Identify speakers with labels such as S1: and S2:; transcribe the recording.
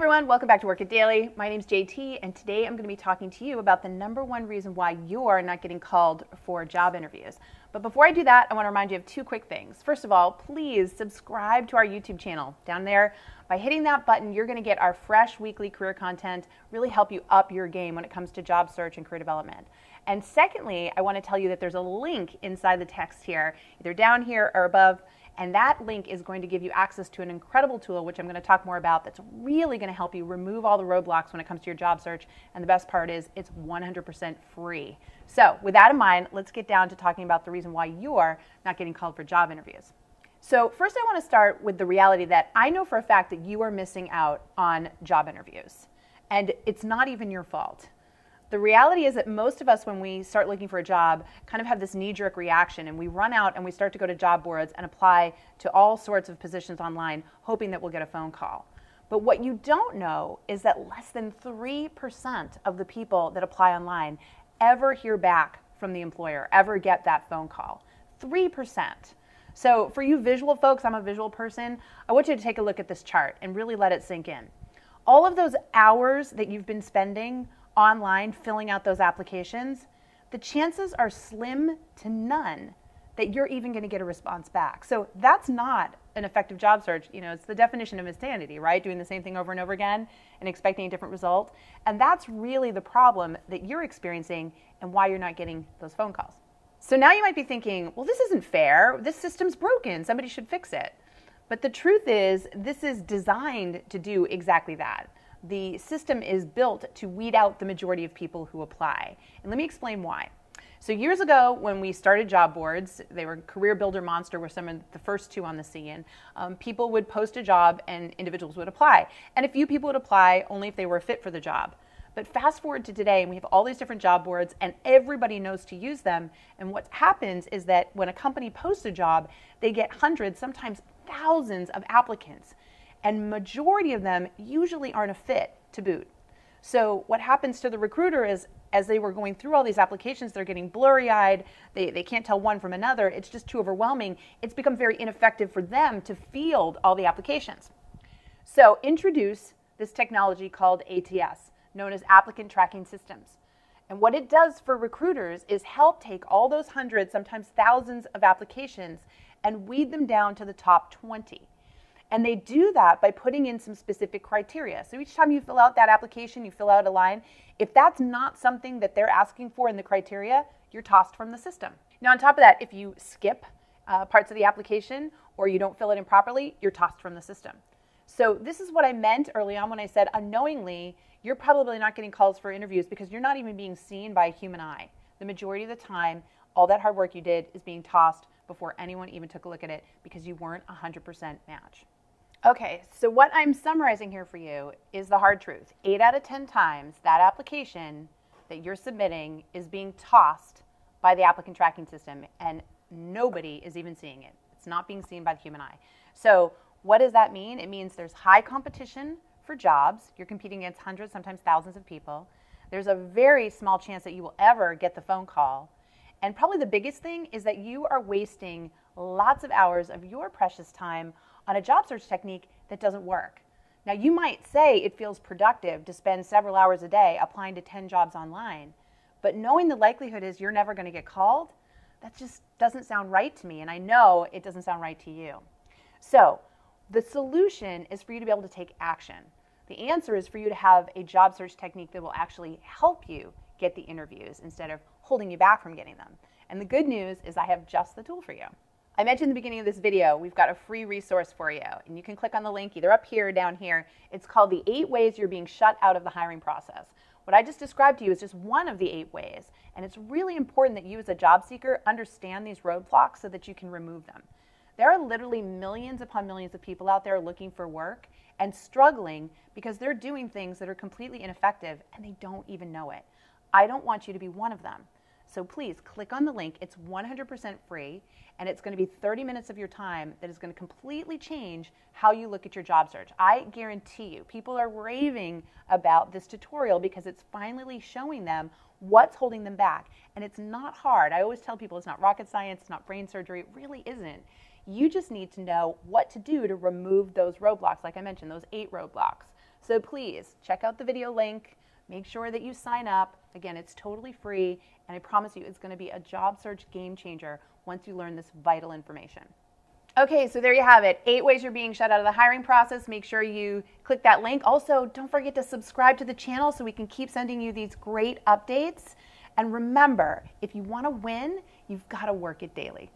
S1: everyone, welcome back to Work It Daily. My name's JT, and today I'm going to be talking to you about the #1 reason why you're not getting called for job interviews. But before I do that, I want to remind you of two quick things. First of all, please subscribe to our YouTube channel. Down there, by hitting that button, you're going to get our fresh weekly career content, really help you up your game when it comes to job search and career development. And secondly, I want to tell you that there's a link inside the text here, either down here or above. And that link is going to give you access to an incredible tool, which I'm going to talk more about, that's really going to help you remove all the roadblocks when it comes to your job search. And the best part is it's 100% free. So with that in mind, let's get down to talking about the reason why you're not getting called for job interviews. So first I want to start with the reality that I know for a fact that you are missing out on job interviews. And it's not even your fault. The reality is that most of us, when we start looking for a job, kind of have this knee-jerk reaction, and we run out and we start to go to job boards and apply to all sorts of positions online, hoping that we'll get a phone call. But what you don't know is that less than 3% of the people that apply online ever hear back from the employer, ever get that phone call. 3%. So for you visual folks, I'm a visual person, I want you to take a look at this chart and really let it sink in. All of those hours that you've been spending online filling out those applications, the chances are slim to none that you're even going to get a response back. So that's not an effective job search. You know, it's the definition of insanity, right? Doing the same thing over and over again and expecting a different result. And that's really the problem that you're experiencing and why you're not getting those phone calls. So now you might be thinking, well, this isn't fair. This system's broken. Somebody should fix it. But the truth is, this is designed to do exactly that. The system is built to weed out the majority of people who apply. And let me explain why. So years ago, when we started job boards, they were Career Builder, Monster were some of the first two on the scene. People would post a job and individuals would apply. And a few people would apply only if they were fit for the job. But fast forward to today, and we have all these different job boards, and everybody knows to use them. And what happens is that when a company posts a job, they get hundreds, sometimes thousands of applicants. And majority of them usually aren't a fit to boot. So what happens to the recruiter is, as they were going through all these applications, they're getting blurry-eyed, they can't tell one from another, it's just too overwhelming. It's become very ineffective for them to field all the applications. So introduce this technology called ATS, known as Applicant Tracking Systems. And what it does for recruiters is help take all those hundreds, sometimes thousands of applications and weed them down to the top 20. And they do that by putting in some specific criteria. So each time you fill out that application, you fill out a line. If that's not something that they're asking for in the criteria, you're tossed from the system. Now, on top of that, if you skip parts of the application or you don't fill it in properly, you're tossed from the system. So this is what I meant early on when I said unknowingly, you're probably not getting calls for interviews because you're not even being seen by a human eye. The majority of the time, all that hard work you did is being tossed before anyone even took a look at it because you weren't 100% match. Okay, so what I'm summarizing here for you is the hard truth. 8 out of 10 times, that application that you're submitting is being tossed by the applicant tracking system, and nobody is even seeing it. It's not being seen by the human eye. So what does that mean? It means there's high competition for jobs. You're competing against hundreds, sometimes thousands of people. There's a very small chance that you will ever get the phone call. And probably the biggest thing is that you are wasting lots of hours of your precious time on a job search technique that doesn't work. Now, you might say it feels productive to spend several hours a day applying to 10 jobs online, but knowing the likelihood is you're never going to get called, that just doesn't sound right to me, and I know it doesn't sound right to you. So the solution is for you to be able to take action. The answer is for you to have a job search technique that will actually help you get the interviews instead of holding you back from getting them. And the good news is I have just the tool for you. I mentioned in the beginning of this video, we've got a free resource for you, and you can click on the link either up here or down here. It's called the 8 Ways You're Being Shut Out of the Hiring Process. What I just described to you is just one of the 8 ways, and it's really important that you as a job seeker understand these roadblocks so that you can remove them. There are literally millions upon millions of people out there looking for work and struggling because they're doing things that are completely ineffective and they don't even know it. I don't want you to be one of them. So please click on the link. It's 100% free, and it's going to be 30 minutes of your time that is going to completely change how you look at your job search. I guarantee you, people are raving about this tutorial because it's finally showing them what's holding them back. And it's not hard. I always tell people it's not rocket science, it's not brain surgery. It really isn't. You just need to know what to do to remove those roadblocks, like I mentioned, those 8 roadblocks. So please check out the video link. Make sure that you sign up. Again, it's totally free, and I promise you it's going to be a job search game changer once you learn this vital information. Okay, so there you have it. 8 ways you're being shut out of the hiring process. Make sure you click that link. Also, don't forget to subscribe to the channel so we can keep sending you these great updates. And remember, if you want to win, you've got to work it daily.